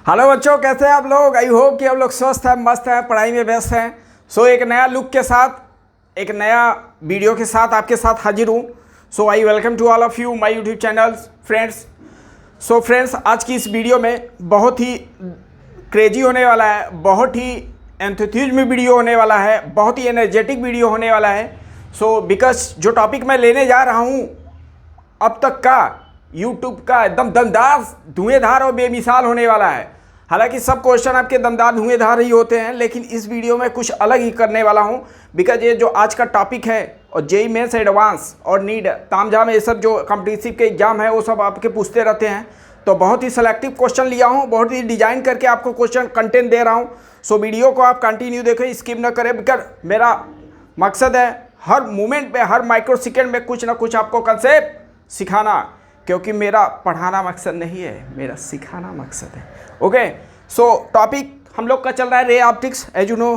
Hello बच्चों, कैसे हैं आप लोग। आई होप कि आप लोग स्वस्थ हैं, मस्त हैं, पढ़ाई में व्यस्त हैं। सो एक नया लुक के साथ, एक नया वीडियो के साथ आपके साथ हाजिर हूँ। So I welcome to all of you my YouTube channels friends. So friends, आज की इस वीडियो में बहुत ही क्रेजी होने वाला है, बहुत ही एंथुसियाज्म वीडियो होने वाला है, बहुत ही एनर्जेटिक वीडियो होने वाला है। सो बिकॉज जो टॉपिक मैं लेने जा रहा हूँ अब तक का YouTube का एकदम दमदार, धुएंधार और बेमिसाल होने वाला है। हालांकि सब क्वेश्चन आपके दमदार धुएंधार ही होते हैं, लेकिन इस वीडियो में कुछ अलग ही करने वाला हूं। बिकॉज ये जो आज का टॉपिक है और जेईई मेंस एडवांस और नीट तामझाम ये सब जो कॉम्पिटिटिव के एग्जाम है वो सब आपके पूछते रहते हैं। तो बहुत ही सेलेक्टिव क्वेश्चन लिया हूँ, बहुत ही डिजाइन करके आपको क्वेश्चन कंटेंट दे रहा हूँ। सो वीडियो को आप कंटिन्यू देखें, स्किप ना करें। बिकॉज मेरा मकसद है हर मोमेंट में, हर माइक्रो सेकेंड में कुछ ना कुछ आपको कंसेप्ट सिखाना, क्योंकि मेरा पढ़ाना मकसद नहीं है, मेरा सिखाना मकसद है। ओके, सो टॉपिक हम लोग का चल रहा है ray optics. As you know,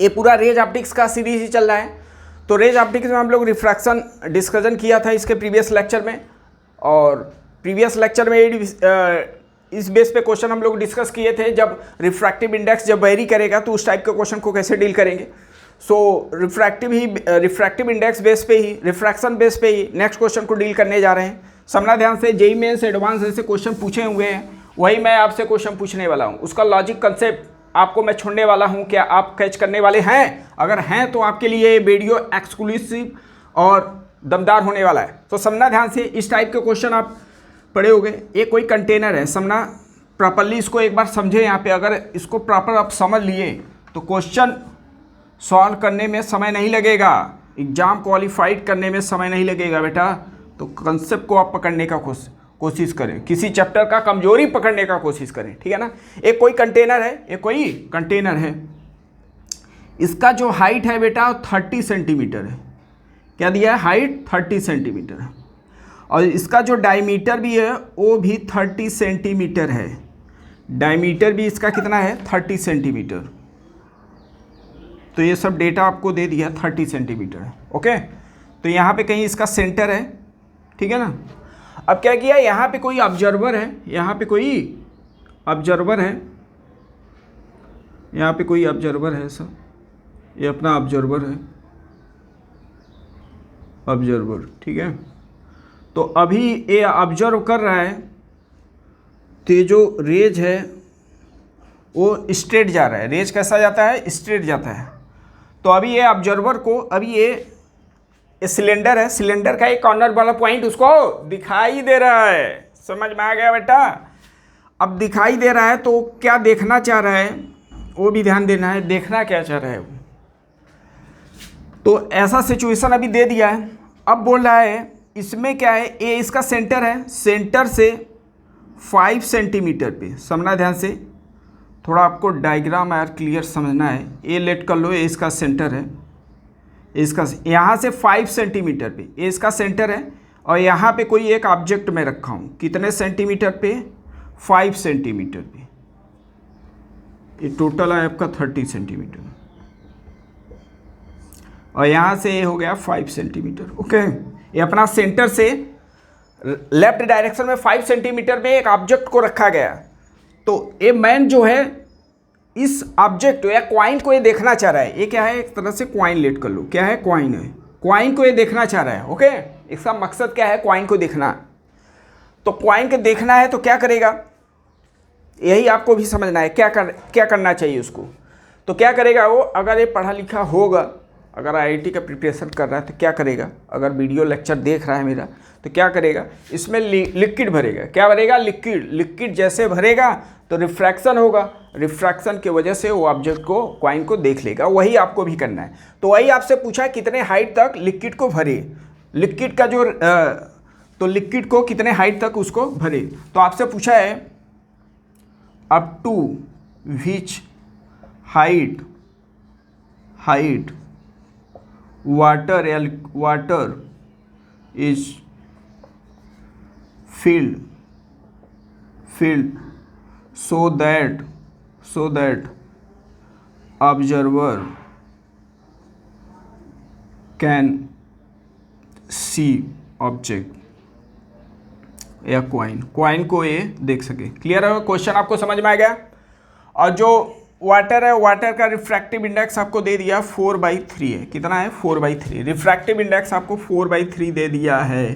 ये पूरा रेज ऑप्टिक्स का सीरीज ही चल रहा है। तो रेज ऑप्टिक्स में हम लोग रिफ्रैक्शन डिस्कशन किया था इसके प्रीवियस लेक्चर में, और प्रीवियस लेक्चर में इस बेस पे क्वेश्चन हम लोग डिस्कस किए थे। जब रिफ्रैक्टिव इंडेक्स जब वेरी करेगा तो उस टाइप के क्वेश्चन को कैसे डील करेंगे। सो रिफ्रैक्टिव इंडेक्स बेस पे ही, रिफ्रैक्शन बेस पे ही नेक्स्ट क्वेश्चन को डील करने जा रहे हैं। समझना ध्यान से, जेईई मेंस एडवांस ऐसे क्वेश्चन पूछे हुए हैं, वही मैं आपसे क्वेश्चन पूछने वाला हूँ। उसका लॉजिक कंसेप्ट आपको मैं छोड़ने वाला हूँ। क्या आप कैच करने वाले हैं? अगर हैं तो आपके लिए ये वीडियो एक्सक्लूसिव और दमदार होने वाला है। तो समझना ध्यान से, इस टाइप के क्वेश्चन आप पढ़े होंगे। ये कोई कंटेनर है, समझना प्रॉपरली, इसको एक बार समझे। यहाँ पे अगर इसको प्रॉपर आप समझ लिए तो क्वेश्चन सॉल्व करने में समय नहीं लगेगा, एग्जाम क्वालिफाइड करने में समय नहीं लगेगा बेटा। तो कंसेप्ट को आप पकड़ने का कोशिश करें, किसी चैप्टर का कमजोरी पकड़ने का कोशिश करें, ठीक है ना। एक कोई कंटेनर है, एक कोई कंटेनर है, इसका जो हाइट है बेटा 30 सेंटीमीटर है। क्या दिया है? हाइट 30 सेंटीमीटर है। और इसका जो डायमीटर भी है वो भी 30 सेंटीमीटर है। डायमीटर भी इसका कितना है? 30 सेंटीमीटर। तो ये सब डेटा आपको दे दिया, 30 सेंटीमीटर है। ओके, तो यहाँ पे कहीं इसका सेंटर है, ठीक है ना। अब क्या किया, यहाँ पे कोई ऑब्जर्वर है, यहाँ पे कोई ऑब्जर्वर है, यहाँ पे कोई ऑब्जर्वर है सर, ये अपना ऑब्जर्वर है, ऑब्जर्वर, ठीक है। तो अभी ये ऑब्जर्व कर रहा है, तो ये जो रेज है वो स्ट्रेट जा रहा है। रेज कैसा जाता है? स्ट्रेट जाता है। तो अभी ये ऑब्जर्वर को, अभी ये सिलेंडर है, सिलेंडर का एक कॉर्नर वाला पॉइंट उसको दिखाई दे रहा है। समझ में आ गया बेटा? अब दिखाई दे रहा है तो क्या देखना चाह रहा है वो भी ध्यान देना है। देखना क्या चाह रहा है वो, तो ऐसा सिचुएशन अभी दे दिया है। अब बोल रहा है इसमें क्या है, ये इसका सेंटर है, सेंटर से 5 सेंटीमीटर पे। समझना ध्यान से, थोड़ा आपको डायग्राम यार क्लियर समझना है। ये लेट कर लो, ये इसका सेंटर है, इसका यहाँ से 5 सेंटीमीटर पे ये इसका सेंटर है। और यहाँ पे कोई एक ऑब्जेक्ट मैं रखा हूँ, कितने सेंटीमीटर पे? 5 सेंटीमीटर पे। ये टोटल है आपका 30 सेंटीमीटर, और यहाँ से ये हो गया 5 सेंटीमीटर। ओके, ये अपना सेंटर से लेफ्ट डायरेक्शन में 5 सेंटीमीटर में एक ऑब्जेक्ट को रखा गया। तो ये मैन जो है इस ऑब्जेक्ट या क्वाइन को ये देखना चाह रहा है। ये क्या है? एक तरह से क्वाइन लेट कर लो, क्या है? क्वाइन है। क्वाइन को ये देखना चाह रहा है। ओके, इसका मकसद क्या है? क्वाइन को देखना। तो क्वाइन को देखना है तो क्या करेगा, यही आपको भी समझना है। क्या करना चाहिए उसको। तो क्या करेगा वो, अगर ये पढ़ा लिखा होगा, अगर आईआईटी का प्रिपरेशन कर रहा है तो क्या करेगा, अगर वीडियो लेक्चर देख रहा है मेरा तो क्या करेगा, इसमें लिक्विड भरेगा। क्या भरेगा? लिक्विड। लिक्विड जैसे भरेगा तो रिफ्रैक्शन होगा, रिफ्रैक्शन की वजह से वो ऑब्जेक्ट को, क्वाइन को देख लेगा। वही आपको भी करना है। तो वही आपसे पूछा है कितने हाइट तक लिक्विड को भरे, लिक्विड का जो तो लिक्विड को कितने हाइट तक उसको भरे। तो आपसे पूछा है up to which height water is filled so that observer can see object। या क्वाइन को ए देख सके। क्लियर है, क्वेश्चन आपको समझ में आ गया। और जो वाटर है, वाटर का रिफ्रैक्टिव इंडेक्स आपको दे दिया 4/3 है। कितना है? 4/3। रिफ्रैक्टिव इंडेक्स आपको 4/3 दे दिया है।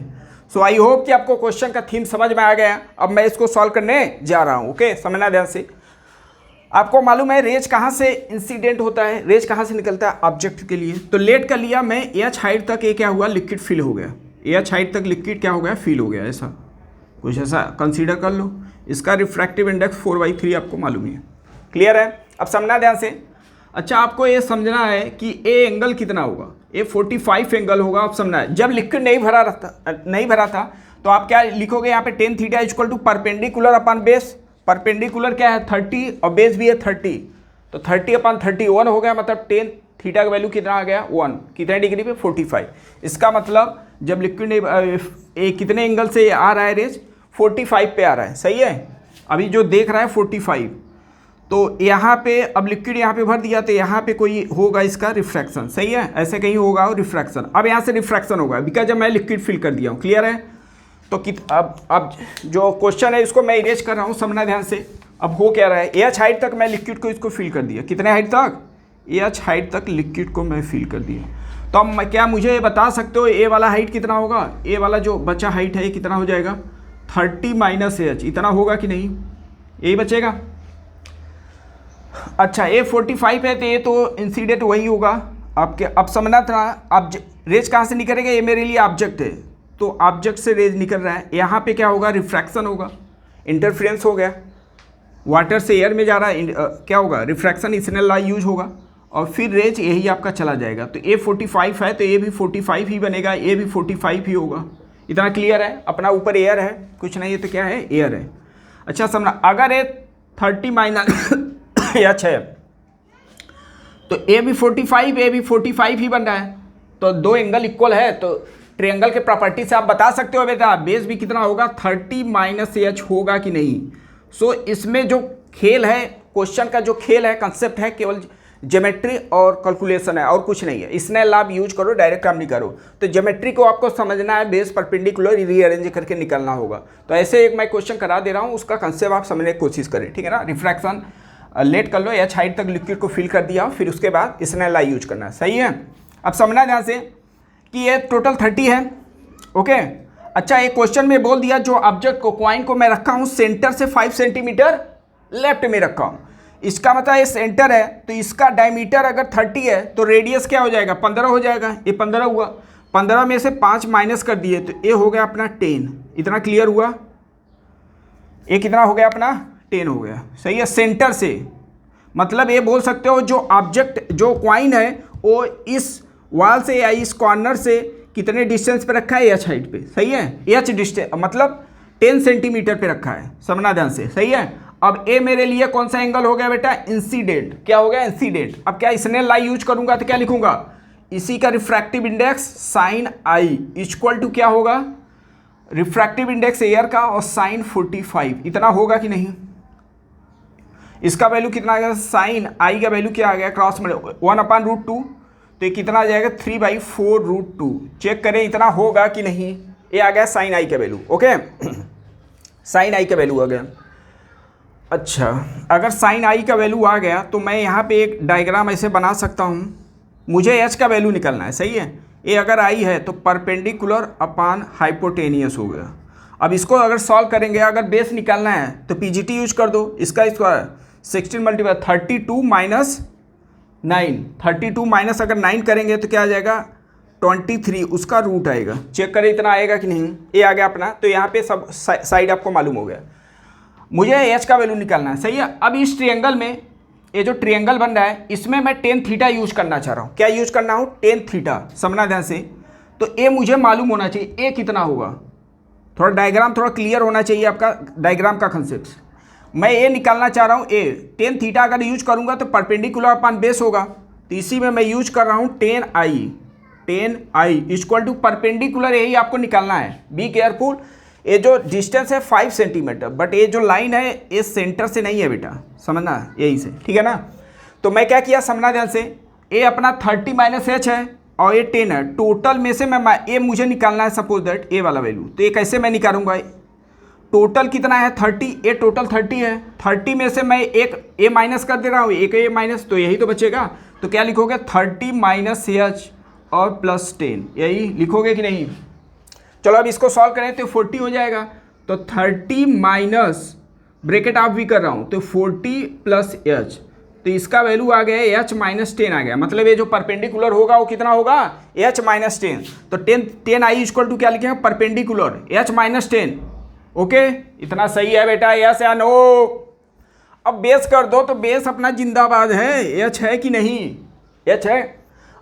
सो आई होप कि आपको क्वेश्चन का थीम समझ में आ गया। अब मैं इसको सॉल्व करने जा रहा हूँ। ओके, समझना ध्यान से। आपको मालूम है रेज कहाँ से इंसिडेंट होता है, रेज कहाँ से निकलता है ऑब्जेक्ट के लिए। तो लेट कर लिया मैं, एच हाइट तक ये क्या हुआ, लिक्विड फिल हो गया। एच हाइट तक लिक्विड क्या हो गया, फिल हो गया। ऐसा कुछ ऐसा कंसीडर कर लो। इसका रिफ्रैक्टिव इंडेक्स 4/3 आपको मालूम है। क्लियर है? अब समझना ध्यान से। अच्छा, आपको ये समझना है कि ए एंगल कितना होगा, ए 45 एंगल होगा। आप समझना है, जब लिक्विड नहीं भरा था तो आप क्या लिखोगे यहाँ पे, tan theta equal to perpendicular upon base. Perpendicular क्या है, 30 और बेस भी है 30, तो 30/31 हो गया। मतलब टेन थीटा का वैल्यू कितना आ गया, 1। कितने डिग्री पे, 45। इसका मतलब जब लिक्विड कितने एंगल से आ रहा है रेज, 45 पे आ रहा है। सही है, अभी जो देख रहा है 45। तो यहाँ पे अब लिक्विड यहाँ पे भर दिया तो यहाँ पे कोई होगा इसका रिफ्रैक्शन। सही है, ऐसे कहीं होगा और रिफ्रैक्शन। अब यहाँ से रिफ्रैक्शन होगा बिकॉज जब मैं लिक्विड फिल कर दिया हूँ। क्लियर है? तो अब जो क्वेश्चन है इसको मैं इरेज कर रहा हूँ, समझना ध्यान से। अब हो क्या रहा है, एच हाइट तक मैं लिक्विड को इसको फिल कर दिया। कितने हाइट तक, एच हाइट तक लिक्विड को मैं फिल कर दिया। तो अब क्या मुझे बता सकते हो ए वाला हाइट कितना होगा, ए वाला जो बचा हाइट है ये कितना हो जाएगा, 30 माइनस एच, इतना होगा कि नहीं, यही बचेगा। अच्छा, ए 45 है तो ये तो इंसिडेंट वही होगा आपके। अब समझना था, अब रेज कहाँ से निकलेगा, ये मेरे लिए ऑब्जेक्ट है तो ऑब्जेक्ट से रेज निकल रहा है। यहाँ पे क्या होगा, रिफ्रैक्शन होगा, इंटरफेरेंस हो गया। वाटर से एयर में जा रहा है, क्या होगा, रिफ्रैक्शन, स्नेल लॉ यूज होगा और फिर रेज यही आपका चला जाएगा। तो ए 45 है तो ये भी 45 ही बनेगा, ये भी 45 ही होगा। इतना क्लियर है? अपना ऊपर एयर है, कुछ नहीं है तो क्या है, एयर है। अच्छा समझना, अगर ये 30 माइनस एच है तो ए भी 45, ए भी 45 ही बन रहा है। तो दो एंगल इक्वल है तो ट्रायंगल के प्रॉपर्टी से आप बता सकते हो बेटा बेस भी कितना होगा, 30 माइनस एच होगा कि नहीं। सो इसमें जो खेल है, क्वेश्चन का जो खेल है, कंसेप्ट है, केवल ज्योमेट्री और कैलकुलेशन है और कुछ नहीं है। इसने लाभ यूज करो, डायरेक्ट काम नहीं करो। तो ज्योमेट्री को आपको समझना है, बेस परपेंडिकुलर रीअरेंज करके निकलना होगा। तो ऐसे एक मैं क्वेश्चन करा दे रहा हूँ, उसका कंसेप्ट आप समझने की कोशिश करें। ठीक है ना? रिफ्रैक्शन लेट कर लो, एच हाइट तक लिक्विड को फिल कर दिया, फिर उसके बाद इसने ला यूज करना है। सही है? अब समझना ध्यान से कि ये टोटल 30 है। ओके, अच्छा एक क्वेश्चन में बोल दिया जो ऑब्जेक्ट को, क्वाइन को मैं रखा हूँ सेंटर से 5 सेंटीमीटर लेफ्ट में रखा हूँ। इसका मतलब ये सेंटर है तो इसका डायमीटर अगर 30 है तो रेडियस क्या हो जाएगा, 15 हो जाएगा। ये 15 हुआ, 15 में से 5 माइनस कर दिए तो ये हो गया अपना 10। इतना क्लियर हुआ? ये कितना हो गया अपना, 10 हो गया। सही है, सेंटर से मतलब ये बोल सकते हो जो ऑब्जेक्ट, जो क्वाइन है वो इस वॉल से या इस कॉर्नर से कितने डिस्टेंस पे रखा है, एच हाइट पे। सही है, एच डिस्टेंस मतलब 10 सेंटीमीटर पे रखा है। समझना ध्यान से। सही है, अब ए मेरे लिए कौन सा एंगल हो गया बेटा, इंसिडेंट। क्या हो गया, इंसिडेंट। अब क्या इसने लाई यूज करूंगा तो क्या लिखूंगा, इसी का refractive index sine i equal to क्या होगा, रिफ्रैक्टिव इंडेक्स एयर का और साइन 45। इतना होगा कि नहीं? इसका वैल्यू कितना आ गया, साइन आई का वैल्यू क्या आ गया, क्रॉस में 1/√2, तो ये कितना आ जाएगा, 3/4√2। चेक करें इतना होगा कि नहीं। ये आ गया साइन आई का वैल्यू। ओके, साइन आई का वैल्यू आ गया। अच्छा, अगर साइन आई का वैल्यू आ गया तो मैं यहाँ पे एक डायग्राम ऐसे बना सकता हूँ। मुझे एच का वैल्यू निकलना है। सही है, ये अगर आई है तो परपेंडिकुलर अपॉन हाइपोटेनियस हो गया। अब इसको अगर सॉल्व करेंगे, अगर बेस निकालना है तो पीजीटी यूज कर दो। इसका स्क्वायर 16 × 32 माइनस 9, 32 माइनस अगर 9 करेंगे तो क्या आ जाएगा, 23, उसका रूट आएगा। चेक करें इतना आएगा कि नहीं। ये आ गया अपना। तो यहाँ पे सब साइड आपको मालूम हो गया। मुझे एच का वैल्यू निकालना है। सही है, अब इस ट्रायंगल में, ये जो ट्रायंगल बन रहा है इसमें मैं टेन थीटा यूज करना चाह रहा हूँ। क्या यूज करना हो, टेन थीटा। समझना ध्यान से। तो ए मुझे मालूम होना चाहिए, ए कितना होगा। थोड़ा डायग्राम थोड़ा क्लियर होना चाहिए आपका, डायग्राम का कंसेप्ट। मैं ए निकालना चाह रहा हूँ, ए टेन थीटा अगर यूज करूँगा तो परपेंडिकुलर अपॉन बेस होगा। तो इसी में मैं यूज कर रहा हूँ 10i इक्वल टू परपेंडिकुलर, यही आपको निकालना है। Be careful. ये जो डिस्टेंस है 5 सेंटीमीटर, बट ये जो लाइन है ये सेंटर से नहीं है बेटा, समझना यही से। ठीक है ना? तो मैं क्या किया, समझना ध्यान से। ए अपना 30 माइनस एच है और ये 10 है। टोटल में से मैं ए मुझे निकालना है, सपोज दैट ए वाला वैल्यू। तो ये कैसे मैं निकालूंगा, टोटल कितना है 30, ये टोटल 30 है। 30 में से मैं एक ए माइनस कर दे रहा हूँ, एक ए माइनस, तो यही तो बचेगा। तो क्या लिखोगे 30 माइनस एच और प्लस 10, यही लिखोगे कि नहीं। चलो अब इसको सॉल्व करें तो 40 हो जाएगा। तो 30 माइनस ब्रैकेट आप भी कर रहा हूँ तो 40 प्लस एच, तो इसका वैल्यू आ गया एच माइनस 10 आ गया। मतलब ये जो परपेंडिकुलर होगा वो कितना होगा एच माइनस 10। तो 10 आई इक्वल टू क्या लिखेंगे परपेंडिकुलर एच माइनस 10। ओके, इतना सही है बेटा, यस या नो। अब बेस कर दो तो बेस अपना जिंदाबाद है, एच है कि नहीं, एच है।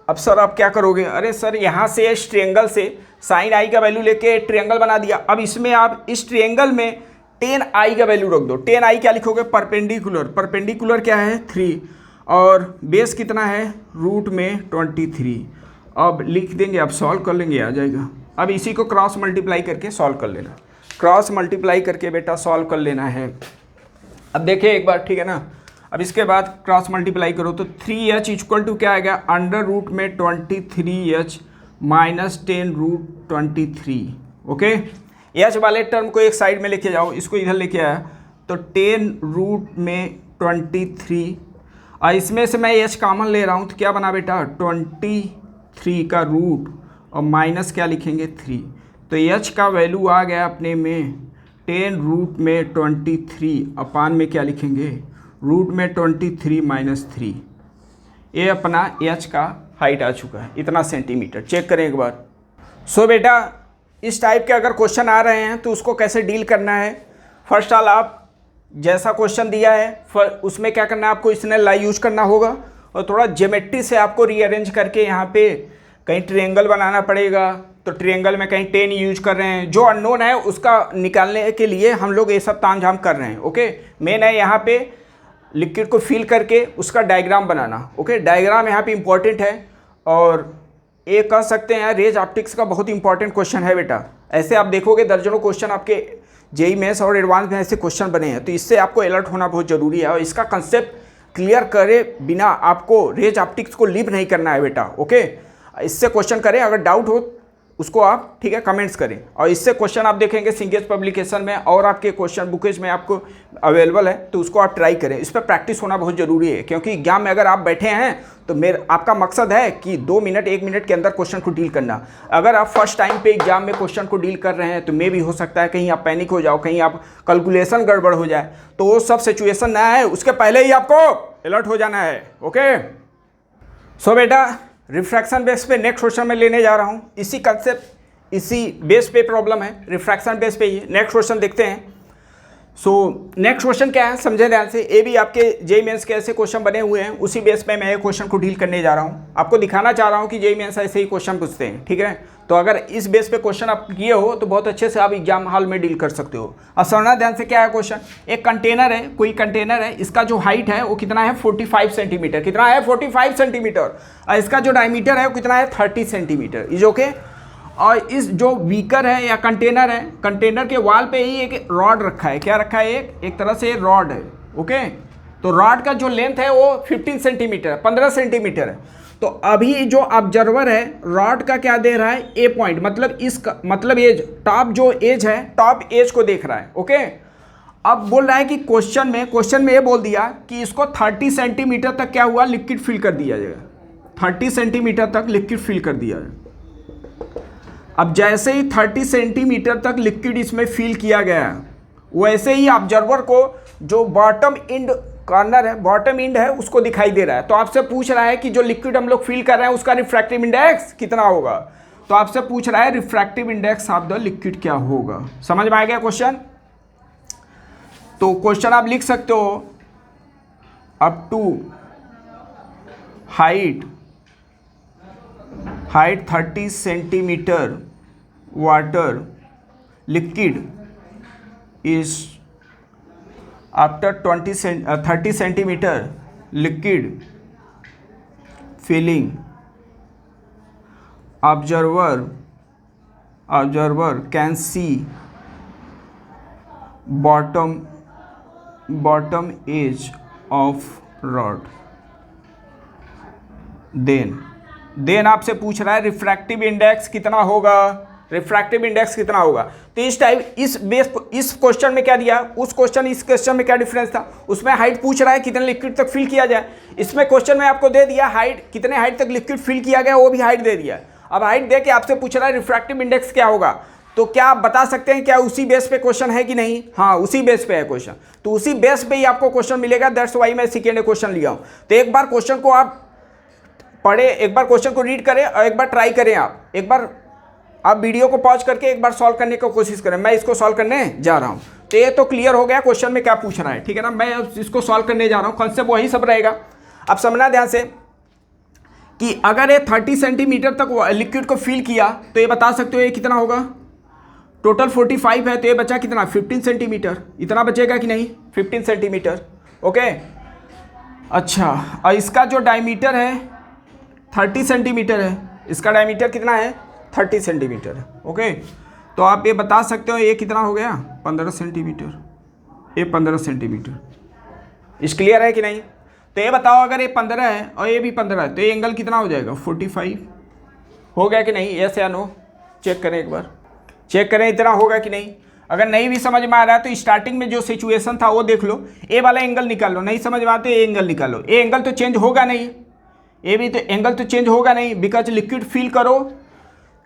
अब सर आप क्या करोगे, अरे सर यहाँ से इस ट्रायंगल से साइन आई का वैल्यू लेके ट्रायंगल बना दिया। अब इसमें आप इस ट्रायंगल में 10 आई का वैल्यू रख दो। 10 आई क्या लिखोगे परपेंडिकुलर, परपेंडिकुलर क्या है 3 और बेस कितना है रूट में 23। अब लिख देंगे, अब सॉल्व कर लेंगे, आ जाएगा। अब इसी को क्रॉस मल्टीप्लाई करके सॉल्व कर लेना, क्रॉस मल्टीप्लाई करके बेटा सॉल्व कर लेना है। अब देखिए एक बार, ठीक है ना। अब इसके बाद क्रॉस मल्टीप्लाई करो तो 3h इक्वल टू क्या आएगा अंडर रूट में 23h minus 10 root 23। Okay, H वाले टर्म को एक साइड में लेके जाओ, इसको इधर लेके आया तो 10 रूट में 23 और इसमें से मैं एच कॉमन ले रहा हूँ तो क्या बना बेटा 23 का रूट और माइनस क्या लिखेंगे 3। तो एच का वैल्यू आ गया अपने में 10 रूट में 23 अपान में क्या लिखेंगे रूट में 23 माइनस 3। ये अपना एच का हाइट आ चुका है, इतना सेंटीमीटर। चेक करें एक बार। सो बेटा इस टाइप के अगर क्वेश्चन आ रहे हैं तो उसको कैसे डील करना है। फर्स्ट ऑल आप जैसा क्वेश्चन दिया है उसमें क्या करना है आपको, इसने लाई यूज करना होगा और थोड़ा ज्योमेट्री से आपको रीअरेंज करके यहाँ पे कहीं ट्रायंगल बनाना पड़ेगा। तो ट्रायंगल में कहीं 10 यूज कर रहे हैं, जो अननोन है उसका निकालने के लिए हम लोग ये सब तामझाम कर रहे हैं। ओके, मेन है यहाँ पे लिक्विड को फिल करके उसका डायग्राम बनाना। ओके, डायग्राम यहाँ पे इंपॉर्टेंट है और ये कह सकते हैं रेज ऑप्टिक्स का बहुत इंपॉर्टेंट क्वेश्चन है बेटा। ऐसे आप देखोगे दर्जनों क्वेश्चन आपके जेई मेंस और एडवांस में ऐसे क्वेश्चन बने हैं, तो इससे आपको अलर्ट होना बहुत ज़रूरी है और इसका कंसेप्ट क्लियर करे बिना आपको रेज ऑप्टिक्स को लीव नहीं करना है बेटा। ओके, इससे क्वेश्चन करें, अगर डाउट हो उसको आप ठीक है कमेंट्स करें। और इससे क्वेश्चन आप देखेंगे सिंगेज पब्लिकेशन में और आपके क्वेश्चन बुकेज में आपको अवेलेबल है, तो उसको आप ट्राई करें। इस पर प्रैक्टिस होना बहुत ज़रूरी है क्योंकि एग्जाम में अगर आप बैठे हैं तो आपका मकसद है कि 2 मिनट 1 मिनट के अंदर क्वेश्चन को डील करना। अगर आप फर्स्ट टाइम पे एग्जाम में क्वेश्चन को डील कर रहे हैं तो मे भी हो सकता है कहीं आप पैनिक हो जाओ, कहीं आप कैलकुलेशन गड़बड़ हो जाए, तो वो सब सिचुएशन ना है, उसके पहले ही आपको अलर्ट हो जाना है। ओके, सो बेटा रिफ्रैक्शन बेस पे नेक्स्ट क्वेश्चन में लेने जा रहा हूँ। इसी कंसेप्ट इसी बेस पे प्रॉब्लम है, रिफ्रैक्शन बेस पे ही नेक्स्ट क्वेश्चन देखते हैं। सो नेक्स्ट क्वेश्चन क्या है समझे ध्यान से। ये भी आपके जेई मेंस के ऐसे क्वेश्चन बने हुए हैं, उसी बेस पे मैं ये क्वेश्चन को डील करने जा रहा हूँ। आपको दिखाना चाह रहा हूँ कि जेई मेंस ऐसे ही क्वेश्चन पूछते हैं, ठीक है। तो अगर इस बेस पे क्वेश्चन आप किए हो तो बहुत अच्छे से आप एग्जाम हॉल में डील कर सकते हो। अब सुनना ध्यान से, क्या है क्वेश्चन। एक कंटेनर है, कोई कंटेनर है, इसका जो हाइट है वो कितना है 45 सेंटीमीटर। कितना है 45 सेंटीमीटर। और इसका जो डायमीटर है वो कितना है 30 सेंटीमीटर। Is okay. और इस जो बीकर है या कंटेनर है, कंटेनर के वाल पे ही एक रॉड रखा है। क्या रखा है, एक तरह से रॉड है। ओके, तो रॉड का जो लेंथ है वो 15 सेंटीमीटर 15 सेंटीमीटर है। तो अभी जो ऑब्जर्वर है रॉड का क्या दे रहा है ए पॉइंट, मतलब इसका मतलब एज, टॉप जो एज है टॉप एज को देख रहा है। ओके, अब बोल रहा है कि क्वेश्चन में ये बोल दिया कि इसको 30 सेंटीमीटर तक क्या हुआ लिक्विड फिल कर दिया जाएगा। 30 सेंटीमीटर तक लिक्विड फिल कर दिया जाए। अब जैसे ही 30 सेंटीमीटर तक लिक्विड इसमें फिल किया गया वैसे ही ऑब्जर्वर को जो बॉटम एंड कॉर्नर है, बॉटम एंड है, उसको दिखाई दे रहा है। तो आपसे पूछ रहा है कि जो लिक्विड हम लोग फिल कर रहे हैं उसका रिफ्रैक्टिव इंडेक्स कितना होगा। तो आपसे पूछ रहा है refractive index of the liquid क्या होगा। समझ में आ गया क्वेश्चन। तो क्वेश्चन आप लिख सकते हो up to height 30 centimetre water liquid is after 30 centimeter liquid filling observer can see bottom edge of rod। Then आपसे पूछ रहा है रिफ्रैक्टिव इंडेक्स कितना होगा। रिफ्रैक्टिव इंडेक्स कितना होगा। तो इस टाइप इस क्वेश्चन में क्या दिया, उस क्वेश्चन इस क्वेश्चन में क्या डिफरेंस था, उसमें हाइट पूछ रहा है कितने लिक्विड तक फिल किया जाए, इसमें क्वेश्चन में आपको दे दिया हाइट, कितने हाइट तक लिक्विड फिल किया गया वो भी हाइट दे दिया। अब हाइट दे के आपसे पूछ रहा है रिफ्रैक्टिव इंडेक्स क्या होगा, तो क्या आप बता सकते हैं क्या उसी बेस पे क्वेश्चन है कि नहीं। हाँ उसी बेस पे है क्वेश्चन, तो उसी बेस पे ही आपको क्वेश्चन मिलेगा, दैट्स वाई मैं सेकेंड क्वेश्चन लिया हूँ। तो एक बार क्वेश्चन को आप पढ़े, एक बार क्वेश्चन को रीड करें और एक बार ट्राई करें, आप एक बार आप वीडियो को पॉज करके एक बार सॉल्व करने की कोशिश करें। मैं इसको सॉल्व करने जा रहा हूँ, तो ये तो क्लियर हो गया क्वेश्चन में क्या पूछ रहा है, ठीक है ना। मैं इसको सॉल्व करने जा रहा हूँ, कॉन्सेप्ट वही सब रहेगा। अब समझना ध्यान से कि अगर ये 30 सेंटीमीटर तक लिक्विड को फिल किया तो ये बता सकते हो ये कितना होगा। टोटल 45 है तो ये बचा कितना 15 सेंटीमीटर, इतना बचेगा कि नहीं 15 सेंटीमीटर। ओके अच्छा, और इसका जो डायमीटर है 30 सेंटीमीटर है, इसका डायमीटर कितना है 30 सेंटीमीटर है। ओके तो आप ये बता सकते हो ये कितना हो गया 15 सेंटीमीटर, ये 15 सेंटीमीटर। इस क्लियर है कि नहीं। तो ये बताओ अगर ये 15 है और ये भी 15 है तो ये एंगल कितना हो जाएगा 45 हो गया कि नहीं, यस या नो। चेक करें एक बार, चेक करें इतना होगा कि नहीं। अगर नहीं भी समझ में आ रहा है तो स्टार्टिंग में जो सिचुएशन था वो देख लो, ए वाला एंगल निकाल लो, नहीं समझ में आते ये एंगल निकालो। ये एंगल तो चेंज होगा नहीं, ये भी तो एंगल तो चेंज होगा नहीं, बिकॉज लिक्विड फिल करो,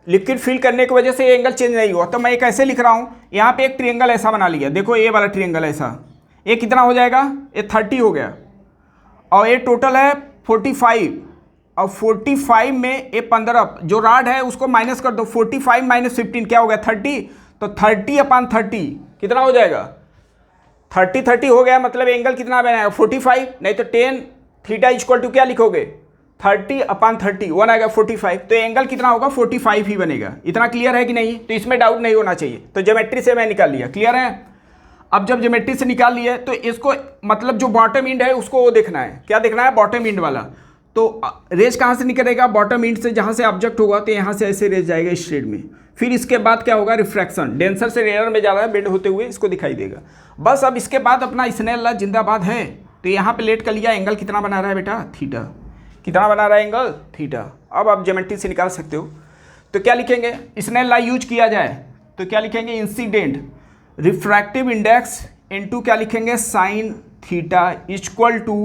लिक्विड फिल करने की वजह से ये एंगल चेंज नहीं हुआ। तो मैं कैसे लिख रहा हूँ, यहाँ पे एक ट्रिएंगल ऐसा बना लिया, देखो ये वाला ट्रिएंगल ऐसा, ये कितना हो जाएगा ये 30 हो गया और ये टोटल है 45 और 45 में ये 15 जो राड है उसको माइनस कर दो, 45 माइनस 15 क्या हो गया 30, तो 30/30 कितना हो जाएगा 30 हो गया। मतलब एंगल कितना बनाएगा 45, नहीं तो 10 थीटा इक्वल टू क्या लिखोगे 30/30 वन आएगा 45, तो एंगल कितना होगा 45 ही बनेगा। इतना क्लियर है कि नहीं। तो इसमें डाउट नहीं होना चाहिए। तो ज्योमेट्री से मैं निकाल लिया, क्लियर है। अब जब ज्योमेट्री से निकाल लिया तो इसको मतलब जो बॉटम इंड है उसको वो देखना है, क्या देखना है बॉटम इंड वाला। तो रेज कहाँ से निकलेगा बॉटम इंड से, जहाँ से ऑब्जेक्ट होगा तो यहाँ से ऐसे रेज जाएगा स्ट्रेट में। फिर इसके बाद क्या होगा रिफ्रैक्शन, डेंसर से रेयर में जा रहा है बेंड होते हुए, इसको दिखाई देगा बस। अब इसके बाद अपना स्नेल लॉ जिंदाबाद है। तो यहाँ पे लेट कर लिया, एंगल कितना बना रहा है बेटा थीटा, कितना बना रहा है एंगल थीटा। अब आप ज्योमेट्री से निकाल सकते हो। तो क्या लिखेंगे, स्नेल लॉ यूज किया जाए तो क्या लिखेंगे इंसिडेंट रिफ्रैक्टिव इंडेक्स इनटू क्या लिखेंगे साइन थीटा इक्वल टू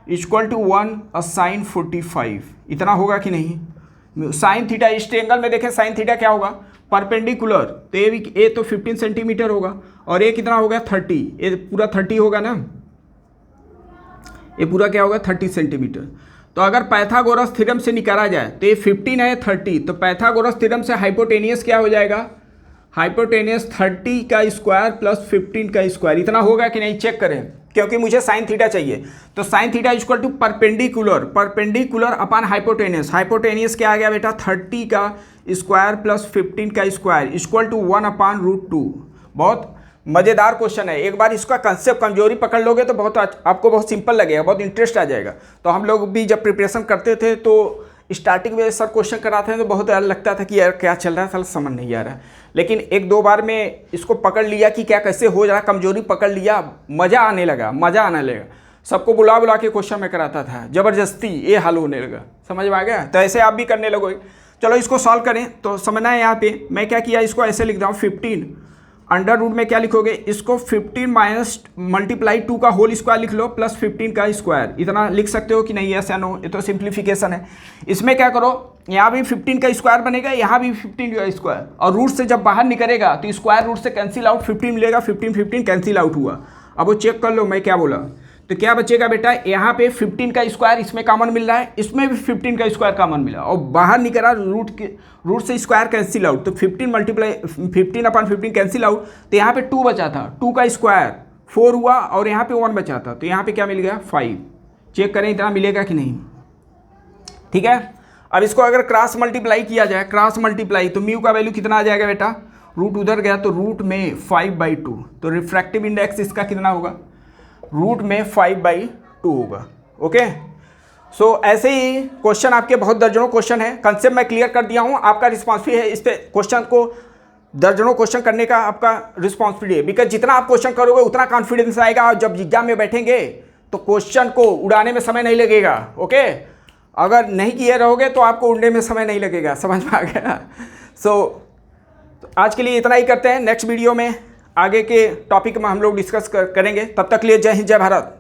1 और साइन 45, इतना होगा कि नहीं। साइन थीटा इस ट्रायंगल में देखें साइन थीटा क्या होगा परपेंडिकुलर, तो ये भी ए तो 15 सेंटीमीटर होगा और ये कितना होगा 30, ये पूरा 30 होगा ना, ये पूरा क्या होगा 30 सेंटीमीटर। तो अगर पाइथागोरस थ्योरम से निकाला जाए तो ये 15 है 30, तो पाइथागोरस थ्योरम से हाइपोटेनियस क्या हो जाएगा हाइपोटेनियस 30 का स्क्वायर प्लस 15 का स्क्वायर, इतना होगा कि नहीं चेक करें, क्योंकि मुझे साइन थीटा चाहिए। तो sine theta equal to perpendicular upon hypotenuse, hypotenuse क्या आ गया बेटा 30 का स्क्वायर प्लस 15 का स्क्वायर इक्वल टू 1/√2। बहुत मज़ेदार क्वेश्चन है, एक बार इसका कंसेप्ट कमजोरी पकड़ लोगे तो बहुत आपको बहुत सिंपल लगेगा, बहुत इंटरेस्ट आ जाएगा। तो हम लोग भी जब प्रिपरेशन करते थे तो स्टार्टिंग में सर क्वेश्चन कराते हैं तो बहुत लगता था कि यार क्या चल रहा है, साला समझ नहीं आ रहा है। लेकिन एक दो बार में इसको पकड़ लिया कि क्या कैसे हो रहा, कमजोरी पकड़ लिया, मज़ा आने लगा, मज़ा आने लगा। सबको बुला बुला के क्वेश्चन में कराता था ज़बरदस्ती, ये हल होने लगा, समझ में आ गया। तो ऐसे आप भी करने लगोगे। चलो इसको सॉल्व करें। तो समझना है यहाँ पे मैं क्या किया, इसको ऐसे लिख रहा हूँ 15 अंडर रूट में क्या लिखोगे इसको 15 माइनस मल्टीप्लाई 2 का होल स्क्वायर लिख लो प्लस 15 का स्क्वायर, इतना लिख सकते हो कि नहीं यस या नो। ये तो सिंप्लीफिकेशन है। इसमें क्या करो यहाँ भी 15 का स्क्वायर बनेगा, यहाँ भी 15 का स्क्वायर, और रूट से जब बाहर निकलेगा तो स्क्वायर रूट से कैंसिल आउट 15 मिलेगा, 15 कैंसिल आउट हुआ। अब वो चेक कर लो मैं क्या बोला। तो क्या बचेगा बेटा यहाँ पे 15 का स्क्वायर इसमें कॉमन मिल रहा है, इसमें भी 15 का स्क्वायर कॉमन मिला और बाहर निकला रूट से स्क्वायर कैंसिल आउट, तो 15 कैंसिल आउट, तो यहाँ पे 2 बचा था, 2 का स्क्वायर 4 हुआ और यहाँ पे 1 बचा था, तो यहाँ पे क्या मिल गया 5। चेक करें इतना मिलेगा कि नहीं, ठीक है। अब इसको अगर क्रॉस मल्टीप्लाई किया जाए, क्रॉस मल्टीप्लाई, तो म्यू का वैल्यू कितना आ जाएगा बेटा, रूट उधर गया तो रूट में 5/2, तो रिफ्रैक्टिव इंडेक्स इसका कितना होगा रूट में 5/2 होगा। ओके सो ऐसे ही क्वेश्चन आपके बहुत दर्जनों क्वेश्चन है, कंसेप्ट मैं क्लियर कर दिया हूँ, आपका रिस्पॉन्सिबिलिटी है इस पे क्वेश्चन को दर्जनों क्वेश्चन करने का आपका रिस्पॉन्सिबिलिटी है। बिकॉज जितना आप क्वेश्चन करोगे उतना कॉन्फिडेंस आएगा और जब एग्जाम में बैठेंगे तो क्वेश्चन को उड़ाने में समय नहीं लगेगा। ओके अगर नहीं किए रहोगे तो आपको उड़ने में समय नहीं लगेगा, समझ में आ गया। सो आज के लिए इतना ही करते हैं। नेक्स्ट वीडियो में आगे के टॉपिक में हम लोग डिस्कस करेंगे। तब तक के लिए जय हिंद, जय भारत।